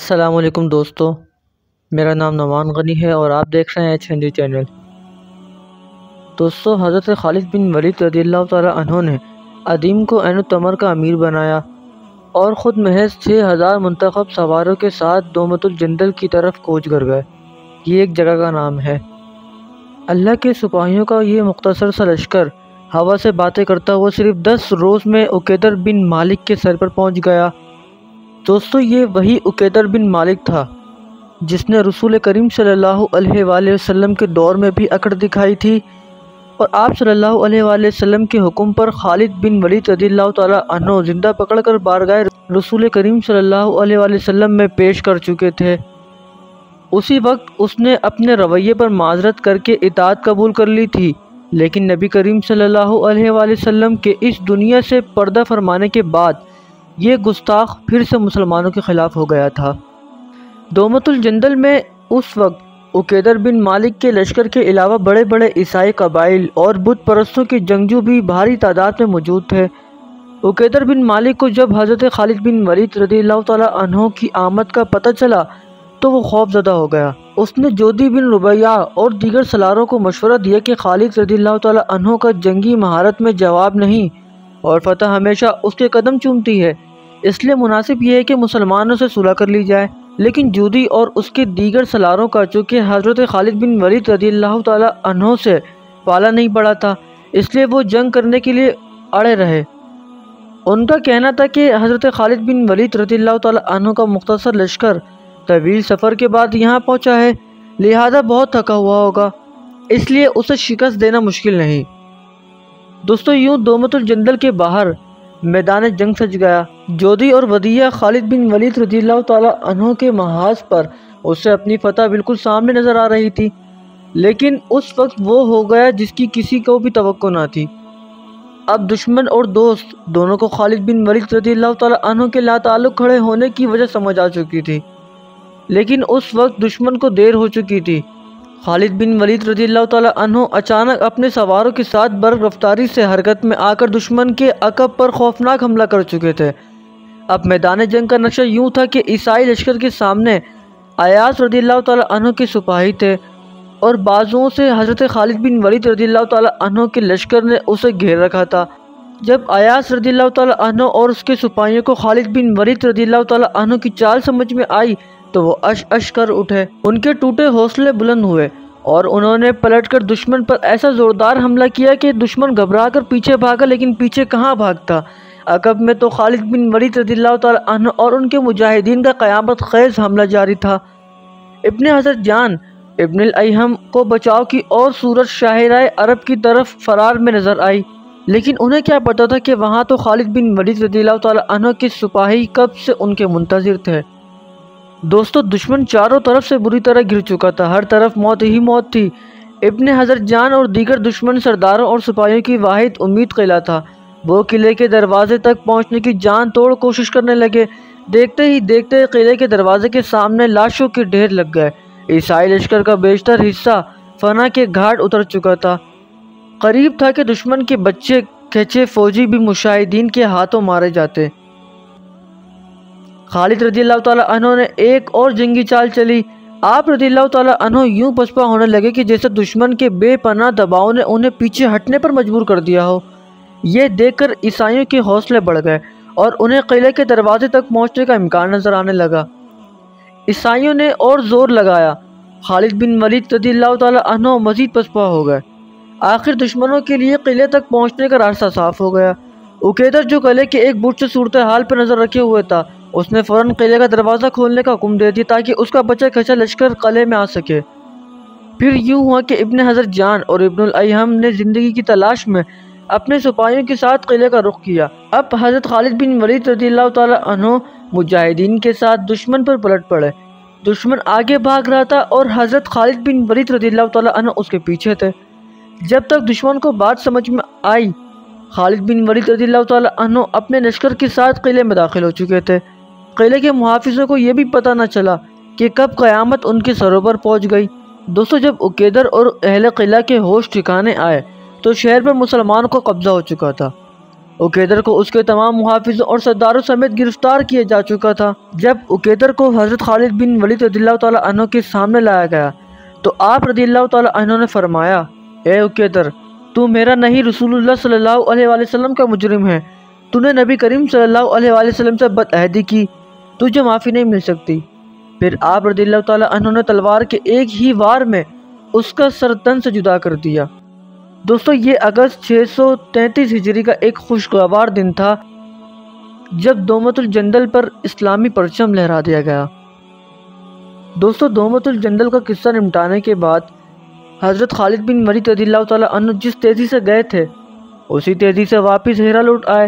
السلام علیکم دوستو، میرا نام نعمان غنی ہے اور آپ دیکھ رہے ہیں ایچ ہندی چینل۔ دوستو، حضرت خالد بن ولید رضی اللہ تعالیٰ عنہ نے عدیم کو عین التمر کا امیر بنایا اور خود محض 6000 منتخب سواروں کے ساتھ دومت الجندل کی طرف کوچ کر گئے۔ یہ ایک جگہ کا نام ہے۔ اللہ کے سپاہیوں کا یہ مختصر سا لشکر ہوا سے باتیں کرتا ہوا صرف 10 روز میں عقیدر بن مالک کے سر پر پہنچ گیا۔ دوستو، یہ وہی عقیدر بن مالک تھا جس نے رسول کریم صلی اللہ علیہ وآلہ وسلم کے دور میں بھی اکڑ دکھائی تھی، اور آپ صلی اللہ علیہ وآلہ وسلم کے حکم پر خالد بن ولید رضی اللہ تعالیٰ عنہ زندہ پکڑ کر بارگاہ رسول کریم صلی اللہ علیہ وآلہ وسلم میں پیش کر چکے تھے۔ اسی وقت اس نے اپنے رویے پر معذرت کر کے اطاعت قبول کر لی تھی، لیکن نبی کریم صلی اللہ علیہ وآلہ وسلم کے اس دنیا سے پردہ فرمانے کے بعد یہ گستاخ پھر سے مسلمانوں کے خلاف ہو گیا تھا۔ دومت الجندل میں اس وقت عقیدر بن مالک کے لشکر کے علاوہ بڑے بڑے عیسائی قبائل اور بت پرستوں کے جنگجو بھی بھاری تعداد میں موجود تھے۔ عقیدر بن مالک کو جب حضرت خالد بن ولید رضی اللہ تعالیٰ عنہ کی آمد کا پتہ چلا تو وہ خوف زدہ ہو گیا۔ اس نے جودی بن ربیعہ اور دیگر سلاروں کو مشورہ دیا کہ خالد رضی اللہ تعالیٰ عنہ کا جنگی مہارت میں جواب نہیں اور فتح ہمیشہ اس کے قدم چومتی ہے، اس لیے مناسب یہ ہے کہ مسلمانوں سے صلح کر لی جائے۔ لیکن جودی اور اس کے دیگر سلاروں کا چونکہ حضرت خالد بن ولید رضی اللہ تعالیٰ عنہ سے پالا نہیں پڑا تھا، اس لیے وہ جنگ کرنے کے لیے اڑے رہے۔ ان کا کہنا تھا کہ حضرت خالد بن ولید رضی اللہ تعالیٰ عنہ کا مختصر لشکر طویل سفر کے بعد یہاں پہنچا ہے، لہذا بہت تھکا ہوا ہوگا، اس لیے اسے شکست دینا مشکل نہیں۔ دوستو، یوں دومت الجندل کے باہر میدان جنگ سج گیا۔ جودی اور ودیعہ خالد بن ولید رضی اللہ تعالیٰ عنہ کے محاذ پر اسے اپنی فتح بالکل سامنے نظر آ رہی تھی، لیکن اس وقت وہ ہو گیا جس کی کسی کو بھی توقع نہ تھی۔ اب دشمن اور دوست دونوں کو خالد بن ولید رضی اللہ تعالیٰ عنہ کے لا تعلق کھڑے ہونے کی وجہ سمجھ آ چکی تھی، لیکن اس وقت دشمن کو دیر ہو چکی تھی۔ خالد بن ولید رضی اللہ تعالیٰ عنہ اچانک اپنے سواروں کے ساتھ برق رفتاری سے حرکت میں آ کر دشمن کے عقب پر خوفناک حملہ کر چکے تھے۔ اب میدان جنگ کا نقشہ یوں تھا کہ عیسائی لشکر کے سامنے ایاس رضی اللہ تعالیٰ عنہ کے سپاہی تھے اور بازوؤں سے حضرت خالد بن ولید رضی اللہ تعالیٰ عنہ کے لشکر نے اسے گھیر رکھا تھا۔ جب ایاس رضی اللہ تعالیٰ عنہ اور اس کے سپاہیوں کو خالد بن ولید رضی اللہ تعالیٰ عنہ کی چال سمجھ میں آئی تو وہ اش کر اٹھے۔ ان کے ٹوٹے حوصلے بلند ہوئے اور انہوں نے پلٹ کر دشمن پر ایسا زوردار حملہ کیا کہ دشمن گھبرا کر پیچھے بھاگا، لیکن پیچھے کہاں بھاگتا، عقب میں تو خالد بن ولید رضی اللہ تعالیٰ عنہ اور ان کے مجاہدین کا قیامت خیز حملہ جاری تھا۔ ابن حضرت جان ابن الایہم کو بچاؤ کی اور صورت شاہراہ عرب کی طرف فرار میں نظر آئی، لیکن انہیں کیا پتا تھا کہ وہاں تو خالد بن ولید رضی اللہ تعالیٰ عنہ کے سپاہی کب سے ان کے منتظر تھے۔ دوستو، دشمن چاروں طرف سے بری طرح گر چکا تھا، ہر طرف موت ہی موت تھی۔ ابن حضرت جان اور دیگر دشمن سرداروں اور سپاہیوں کی واحد امید قلعہ تھا۔ وہ قلعے کے دروازے تک پہنچنے کی جان توڑ کوشش کرنے لگے۔ دیکھتے ہی دیکھتے قلعے کے دروازے کے سامنے لاشوں کے ڈھیر لگ گئے۔ عیسائی لشکر کا بیشتر حصہ فنا کے گھاٹ اتر چکا تھا۔ قریب تھا کہ دشمن کے بچے کھچے فوجی بھی مشاہدین کے ہاتھوں مارے جاتے۔ خالد رضی اللہ تعالیٰ عنہ نے ایک اور جنگی چال چلی۔ آپ رضی اللہ تعالیٰ عنہ یوں پسپا ہونے لگے کہ جیسے دشمن کے بے پناہ دباؤ نے انہیں پیچھے ہٹنے پر مجبور کر دیا ہو۔ یہ دیکھ کر عیسائیوں کے حوصلے بڑھ گئے اور انہیں قلعے کے دروازے تک پہنچنے کا امکان نظر آنے لگا۔ عیسائیوں نے اور زور لگایا، خالد بن ولید رضی اللہ تعالیٰ عنہ مزید پسپا ہو گئے۔ آخر دشمنوں کے لیے قلعے تک پہنچنے کا راستہ صاف ہو گیا۔ عقیدر جو قلعے کے ایک بٹ سے صورتحال پر نظر رکھے ہوئے تھا، اس نے فوراً قلعے کا دروازہ کھولنے کا حکم دے دیا تاکہ اس کا بچہ کھچا لشکر قلعے میں آ سکے۔ پھر یوں ہوا کہ ابن حضرت جان اور ابن الایہم نے زندگی کی تلاش میں اپنے سپاہیوں کے ساتھ قلعے کا رخ کیا۔ اب حضرت خالد بن ولید رضی اللہ تعالیٰ عنہ مجاہدین کے ساتھ دشمن پر پلٹ پڑے۔ دشمن آگے بھاگ رہا تھا اور حضرت خالد بن ولید رضی اللہ تعالیٰ عنہ اس کے پیچھے تھے۔ جب تک دشمن کو بات سمجھ میں آئی، خالد بن ولید رضی اللہ تعالیٰ عنہ اپنے لشکر کے ساتھ قلعے میں داخل ہو چکے تھے۔ قلعے کے محافظوں کو یہ بھی پتہ نہ چلا کہ کب قیامت ان کے سروں پر پہنچ گئی۔ دوستو، جب عقیدر اور اہل قلعہ کے ہوش ٹھکانے آئے تو شہر پر مسلمان کو قبضہ ہو چکا تھا۔ عقیدر کو اس کے تمام محافظوں اور سرداروں سمیت گرفتار کیا جا چکا تھا۔ جب عقیدر کو حضرت خالد بن ولید رضی اللہ تعالیٰ عنہ کے سامنے لایا گیا تو آپ رضی اللہ تعالیٰ عنہ نے فرمایا، اے عقیدر، تو میرا نہیں رسول اللہ صلی اللہ علیہ وآلہ وسلم کا مجرم ہے، تو نے نبی کریم صلی اللہ علیہ وآلہ وسلم سے بدعہدی کی، تجھے معافی نہیں مل سکتی۔ پھر آپ رضی اللہ تعالیٰ عنہ نے تلوار کے ایک ہی وار میں اس کا سر تن سے جدا کر دیا۔ دوستو یہ اگست 633 ہجری کا ایک خوشگوار دن تھا جب دومت الجندل پر اسلامی پرچم لہرا دیا گیا۔ دوستو دومت الجندل کا قصہ نمٹانے کے بعد حضرت خالد بن ولید رضی اللہ تعالیٰ عنہ جس تیزی سے گئے تھے اسی تیزی سے واپس ہیرا لوٹ آئے۔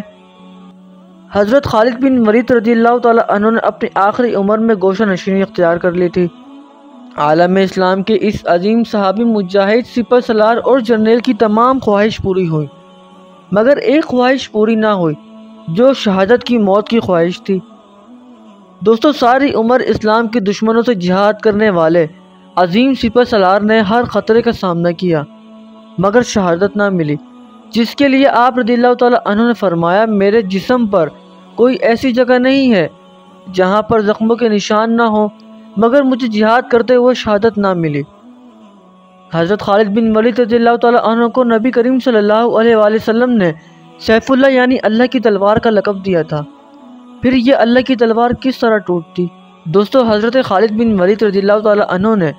حضرت خالد بن ولید رضی اللہ تعالیٰ عنہ نے اپنی آخری عمر میں گوشہ نشینی اختیار کر لی تھی۔ عالم اسلام کے اس عظیم صحابی مجاہد سپہ سالار اور جرنیل کی تمام خواہش پوری ہوئی، مگر ایک خواہش پوری نہ ہوئی جو شہادت کی موت کی خواہش تھی۔ دوستو ساری عمر اسلام کے دشمنوں سے جہاد کرنے والے عظیم سپہ سالار نے ہر خطرے کا سامنا کیا مگر شہادت نہ ملی، جس کے لیے آپ رضی اللہ تعالیٰ عنہ نے فرمایا، میرے جسم پر کوئی ایسی جگہ نہیں ہے جہاں پر زخموں کے نشان نہ ہوں مگر مجھے جہاد کرتے ہوئے شہادت نہ ملی۔ حضرت خالد بن ولید رضی اللہ تعالیٰ عنہ کو نبی کریم صلی اللہ علیہ وآلہ وسلم نے سیف اللہ یعنی اللہ کی تلوار کا لقب دیا تھا۔ پھر یہ اللہ کی تلوار کس طرح ٹوٹتی؟ دوستو حضرت خالد بن ولید رضی اللہ تعالیٰ عنہ نے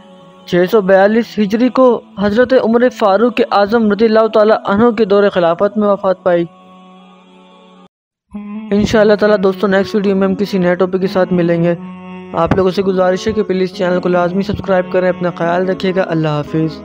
642 ہجری کو حضرت عمر فاروق اعظم رضی اللہ تعالیٰ عنہ کے دور خلافت میں وفات پائی۔ انشاءاللہ تعالیٰ دوستو نیکسٹ ویڈیو میں ہم کسی نئے ٹاپک کے ساتھ ملیں گے۔ آپ لوگوں سے گزارش ہے کہ پلیز چینل کو لازمی سبسکرائب کریں، اپنا خیال رکھیے گا۔ اللہ حافظ۔